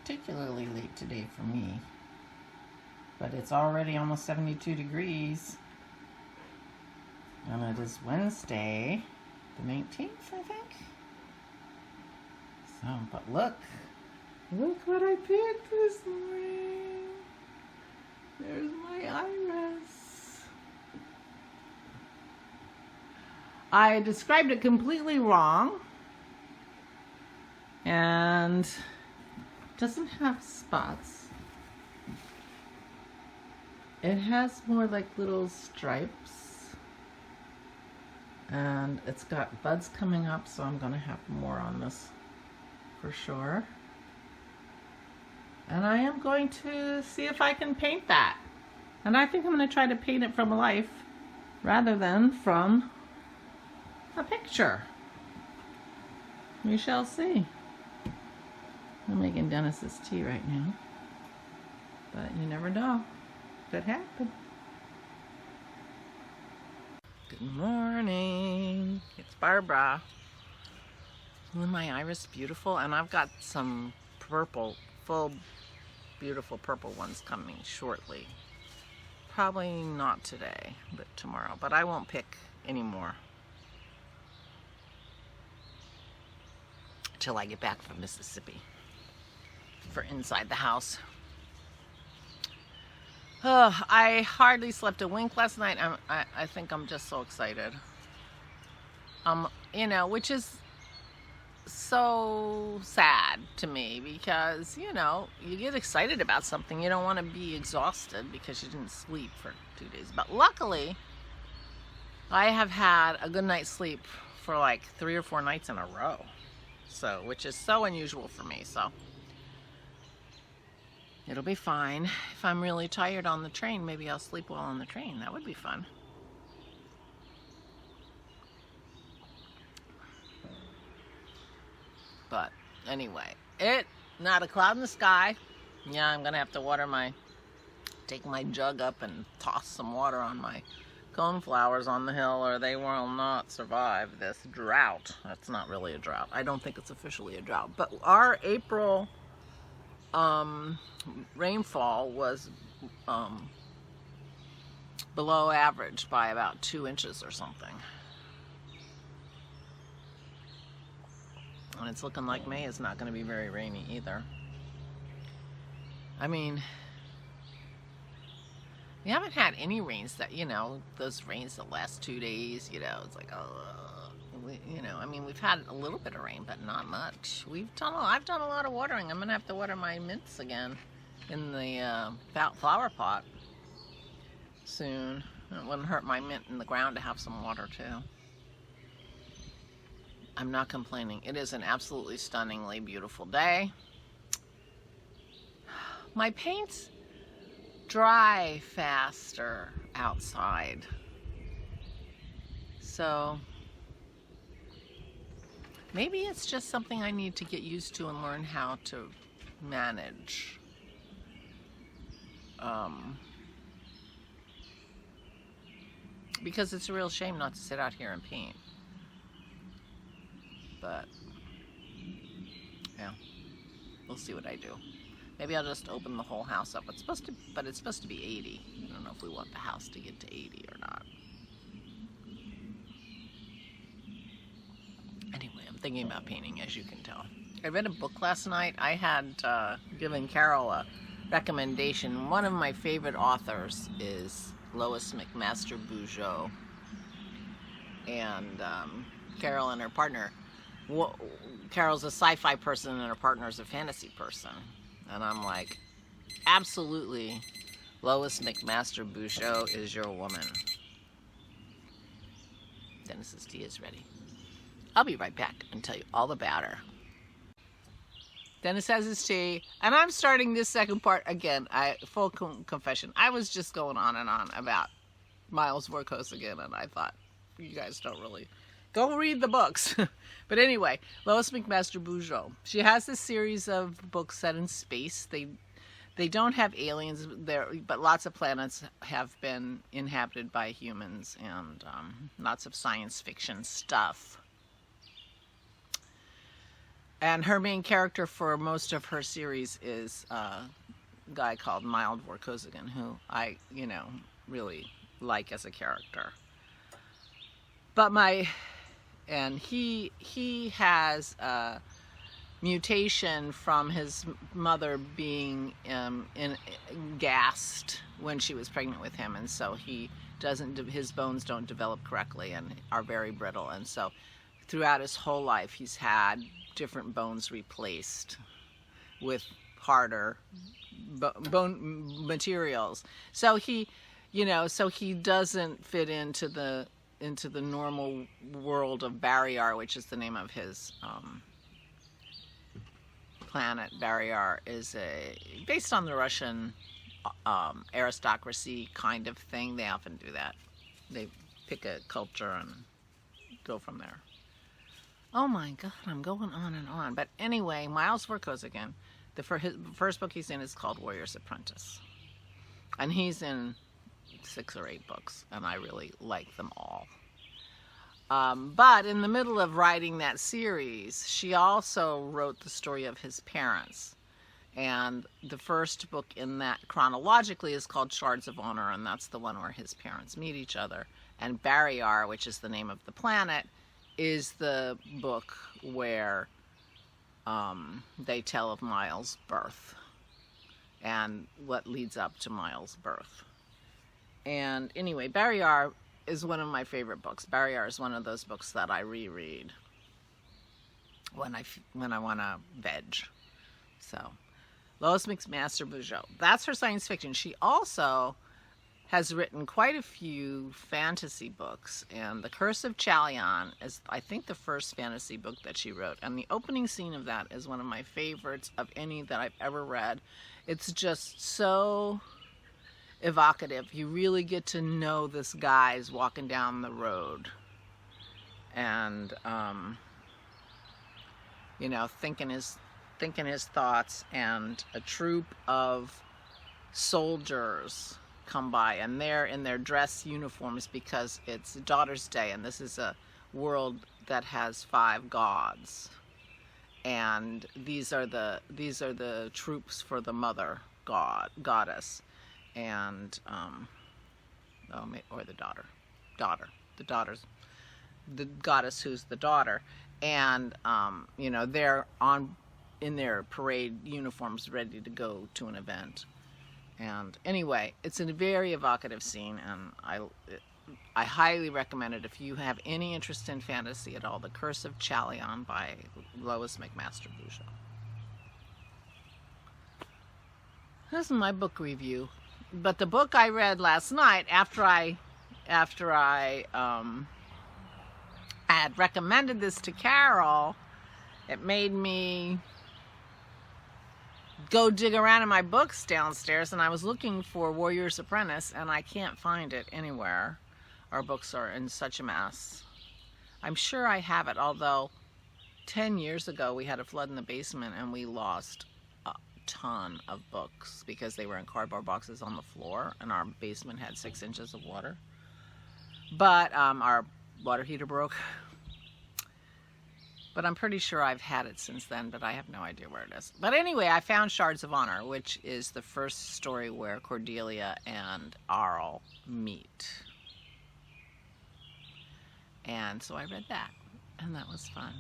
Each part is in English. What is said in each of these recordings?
particularly late today for me. But it's already almost 72 degrees. And it is Wednesday, the 19th, I think. So, but look what I picked this morning. There's my iris. I described it completely wrong. And it doesn't have spots. It has more like little stripes. And it's got buds coming up, so I'm going to have more on this for sure. And I am going to see if I can paint that. And I think I'm going to try to paint it from life rather than from a picture. We shall see. I'm making Dennis's tea right now. But you never know. Could happen. Good morning. It's Barbara. Isn't my iris beautiful? And I've got some purple, full, beautiful purple ones coming shortly. Probably not today, but tomorrow. But I won't pick anymore till I get back from Mississippi for inside the house. Oh, I hardly slept a wink last night. I think I'm just so excited. You know, which is so sad to me because, you know, you get excited about something. You don't want to be exhausted because you didn't sleep for 2 days. But luckily, I have had a good night's sleep for like 3 or 4 nights in a row. So, which is so unusual for me. So, it'll be fine. If I'm really tired on the train, maybe I'll sleep well on the train. That would be fun. But anyway, not a cloud in the sky. Yeah, I'm gonna have to take my jug up and toss some water on my coneflowers on the hill, or they will not survive this drought. That's not really a drought. I don't think it's officially a drought. But our April rainfall was below average by about 2 inches or something. And it's looking like May is not going to be very rainy either. I mean, we haven't had any rains that, you know, those rains the last 2 days, you know, it's like, you know, I mean, we've had a little bit of rain, but not much. I've done a lot of watering. I'm going to have to water my mints again in the flower pot soon. It wouldn't hurt my mint in the ground to have some water too. I'm not complaining. It is an absolutely stunningly beautiful day. My paints dry faster outside. So maybe it's just something I need to get used to and learn how to manage. Because it's a real shame not to sit out here and paint. But yeah, we'll see what I do. Maybe I'll just open the whole house up. It's supposed to be 80. I don't know if we want the house to get to 80 or not. Anyway, I'm thinking about painting, as you can tell. I read a book last night. I had given Carol a recommendation. One of my favorite authors is Lois McMaster-Bujold. And Carol and her partner, Carol's a sci-fi person and her partner's a fantasy person. And I'm like, absolutely, Lois McMaster-Bujold is your woman. Dennis's tea is ready. I'll be right back and tell you all about her. Dennis has his tea, and I'm starting this second part again. Full confession, I was just going on and on about Miles Vorkos again, and I thought, you guys don't really go read the books. But anyway, Lois McMaster-Bujold. She has this series of books set in space. They don't have aliens there, but lots of planets have been inhabited by humans, and lots of science fiction stuff. And her main character for most of her series is a guy called Mild Vorkosigan, who I, really like as a character. But he has a mutation from his mother being gassed when she was pregnant with him, and so his bones don't develop correctly and are very brittle, and so throughout his whole life he's had different bones replaced with harder bone materials. So he doesn't fit into the normal world of Barrayar, which is the name of his planet. Barrayar is based on the Russian aristocracy kind of thing. They often do that. They pick a culture and go from there. Oh my God, I'm going on and on. But anyway, Miles Vorkosigan, his first book he's in is called Warrior's Apprentice. And he's in 6 or 8 books, and I really like them all. But in the middle of writing that series, she also wrote the story of his parents. And the first book in that chronologically is called Shards of Honor, and that's the one where his parents meet each other. And Barrayar, which is the name of the planet, is the book where they tell of Miles' birth and what leads up to Miles' birth. And anyway, Barrayar is one of my favorite books. Barrayar is one of those books that I reread when I want to veg. So, Lois McMaster-Bujold. That's her science fiction. She also has written quite a few fantasy books, and The Curse of Chalion is, I think, the first fantasy book that she wrote, and the opening scene of that is one of my favorites of any that I've ever read. It's just so evocative. You really get to know this guy's walking down the road and thinking his thoughts, and a troop of soldiers come by, and they're in their dress uniforms because it's Daughter's Day, and this is a world that has 5 gods, and these are the troops for the mother goddess, and or the daughter's the goddess who's the daughter, and they're in their parade uniforms ready to go to an event. And anyway, it's a very evocative scene, and I highly recommend it if you have any interest in fantasy at all. The Curse of Chalion by Lois McMaster-Bujold. This is my book review. But the book I read last night, after I had recommended this to Carol, it made me go dig around in my books downstairs, and I was looking for Warrior's Apprentice, and I can't find it anywhere. Our books are in such a mess. I'm sure I have it, although 10 years ago we had a flood in the basement and we lost a ton of books because they were in cardboard boxes on the floor, and our basement had 6 inches of water. But our water heater broke. But I'm pretty sure I've had it since then, but I have no idea where it is. But anyway, I found Shards of Honor, which is the first story where Cordelia and Arl meet. And so I read that, and that was fun.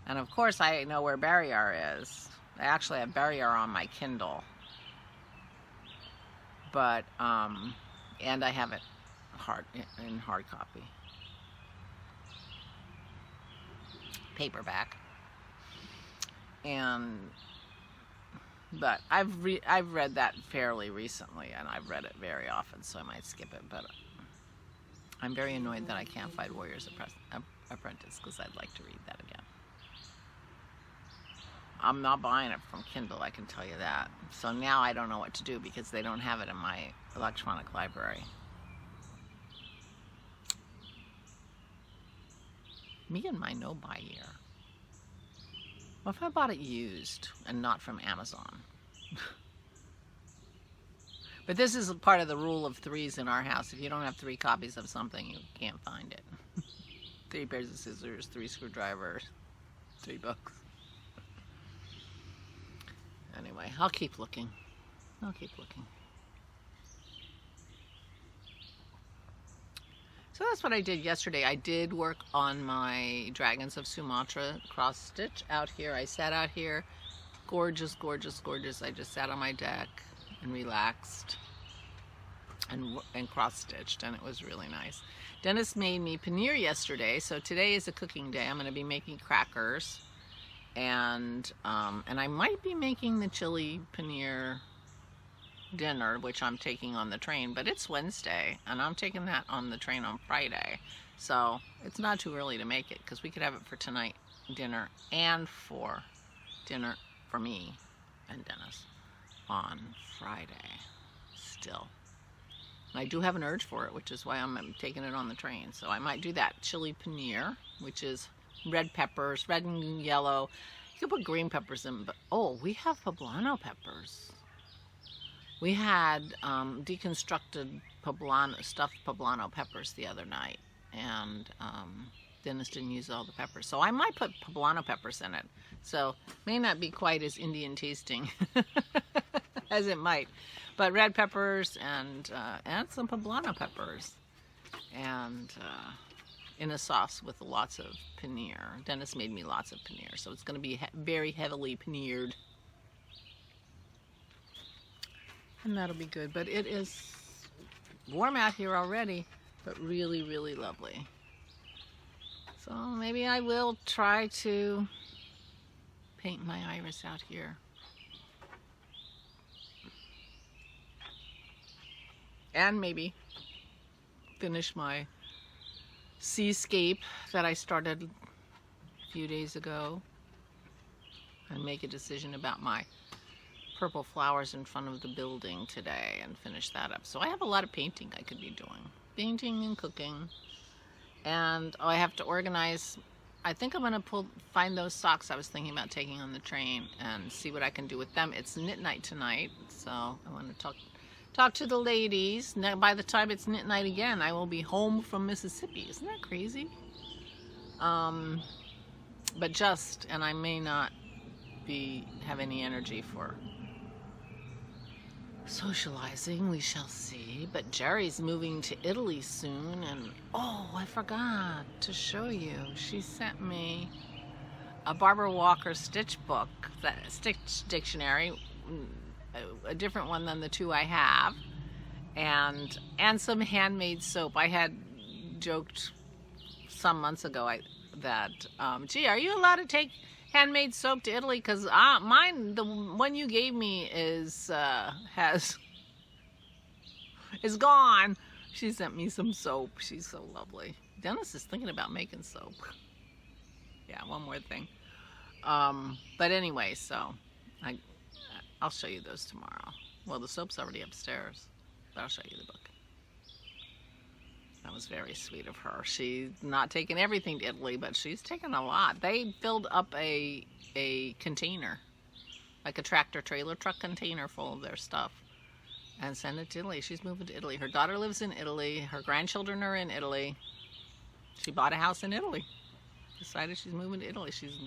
And of course, I know where Barrayar is. I actually have Barrayar on my Kindle. But, and I have it in hard copy. Paperback. But I've read that fairly recently, and I've read it very often, so I might skip it, but I'm very annoyed that I can't find Warrior's Apprentice, because I'd like to read that again. I'm not buying it from Kindle, I can tell you that. So now I don't know what to do, because they don't have it in my electronic library. Me and my no-buy year. What if I bought it used and not from Amazon? But this is part of the rule of 3s in our house. If you don't have 3 copies of something, you can't find it. 3 pairs of scissors, 3 screwdrivers, 3 books. Anyway, I'll keep looking. I'll keep looking. So that's what I did yesterday. I did work on my Dragons of Sumatra cross stitch out here. I sat out here. Gorgeous, gorgeous, gorgeous. I just sat on my deck and relaxed and cross stitched, and it was really nice. Dennis made me paneer yesterday, so today is a cooking day. I'm going to be making crackers, and I might be making the chili paneer dinner, which I'm taking on the train, but it's Wednesday and I'm taking that on the train on Friday, so it's not too early to make it, because we could have it for tonight dinner and for dinner for me and Dennis on Friday still. And I do have an urge for it, which is why I'm taking it on the train. So I might do that chili paneer, which is red peppers, red and yellow. You can put green peppers in, but oh, we have poblano peppers. We had deconstructed stuffed poblano peppers the other night, and Dennis didn't use all the peppers. So I might put poblano peppers in it. So may not be quite as Indian tasting as it might. But red peppers and some poblano peppers. And in a sauce with lots of paneer. Dennis made me lots of paneer. So it's going to be very heavily paneered. And that'll be good. But it is warm out here already, but really, really lovely. So maybe I will try to paint my iris out here. And maybe finish my seascape that I started a few days ago. And make a decision about my purple flowers in front of the building today and finish that up. So I have a lot of painting I could be doing. Painting and cooking. And I have to organize. I think I'm going to find those socks I was thinking about taking on the train and see what I can do with them. It's knit night tonight, so I want to talk to the ladies. Now, by the time it's knit night again, I will be home from Mississippi. Isn't that crazy? And I may not have any energy for socializing, we shall see. But Jerry's moving to Italy soon, and oh, I forgot to show you. She sent me a Barbara Walker stitch book, that stitch dictionary, a different one than the two I have, and some handmade soap. I had joked some months ago that gee, are you allowed to take handmade soap to Italy? Because mine, the one you gave me, is gone. She sent me some soap. She's so lovely. Dennis is thinking about making soap. Yeah, one more thing. But anyway, so I'll show you those tomorrow. Well, the soap's already upstairs, but I'll show you the book. That was very sweet of her. She's not taking everything to Italy, but she's taken a lot. They filled up a container, like a tractor trailer truck container full of their stuff, and sent it to Italy. She's moving to Italy. Her daughter lives in Italy. Her grandchildren are in Italy. She bought a house in Italy. Decided she's moving to Italy. She's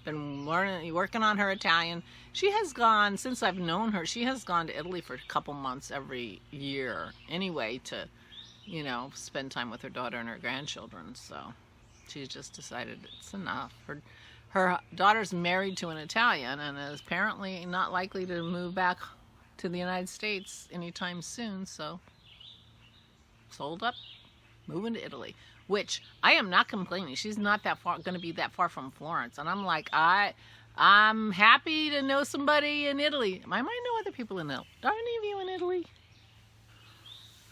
been working on her Italian. She has gone, since I've known her, she has gone to Italy for a couple months every year anyway to, you know, spend time with her daughter and her grandchildren. So she's just decided it's enough. Her daughter's married to an Italian and is apparently not likely to move back to the United States anytime soon. So sold up, moving to Italy, which I am not complaining. She's not that far, going to be that far from Florence. And I'm like, I'm happy to know somebody in Italy. I might know other people in Italy. Are any of you in Italy?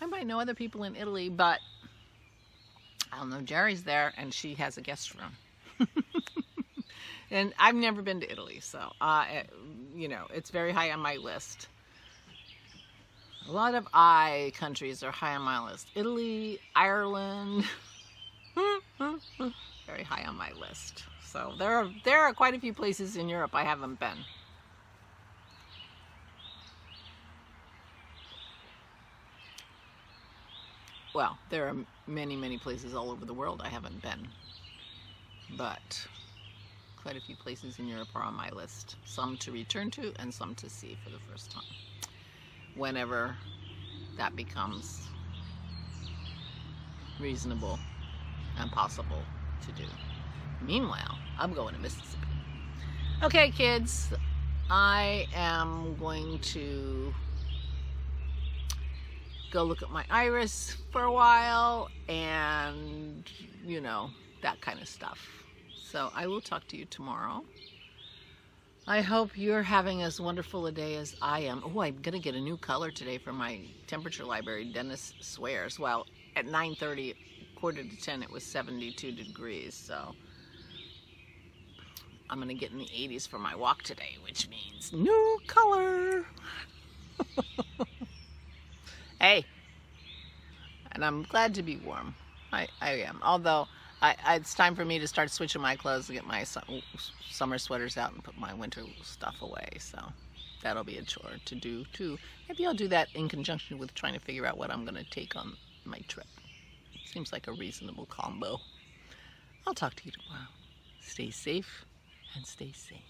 I might know other people in Italy, but I don't know. Jerry's there, and she has a guest room. And I've never been to Italy, so, you know, it's very high on my list. A lot of I countries are high on my list. Italy, Ireland, very high on my list. So there are quite a few places in Europe I haven't been. Well, there are many, many places all over the world I haven't been. But quite a few places in Europe are on my list. Some to return to and some to see for the first time. Whenever that becomes reasonable and possible to do. Meanwhile, I'm going to Mississippi. Okay, kids, I am going to go look at my iris for a while and, you know, that kind of stuff. So I will talk to you tomorrow. I hope you're having as wonderful a day as I am. Oh, I'm going to get a new color today for my temperature library. Dennis swears. Well, at 9:30, quarter to 10, it was 72 degrees. So I'm going to get in the 80s for my walk today, which means new color. Hey, and I'm glad to be warm. I am. Although, it's time for me to start switching my clothes and get my summer sweaters out and put my winter stuff away. So that'll be a chore to do too. Maybe I'll do that in conjunction with trying to figure out what I'm going to take on my trip. Seems like a reasonable combo. I'll talk to you tomorrow. Stay safe and stay sane.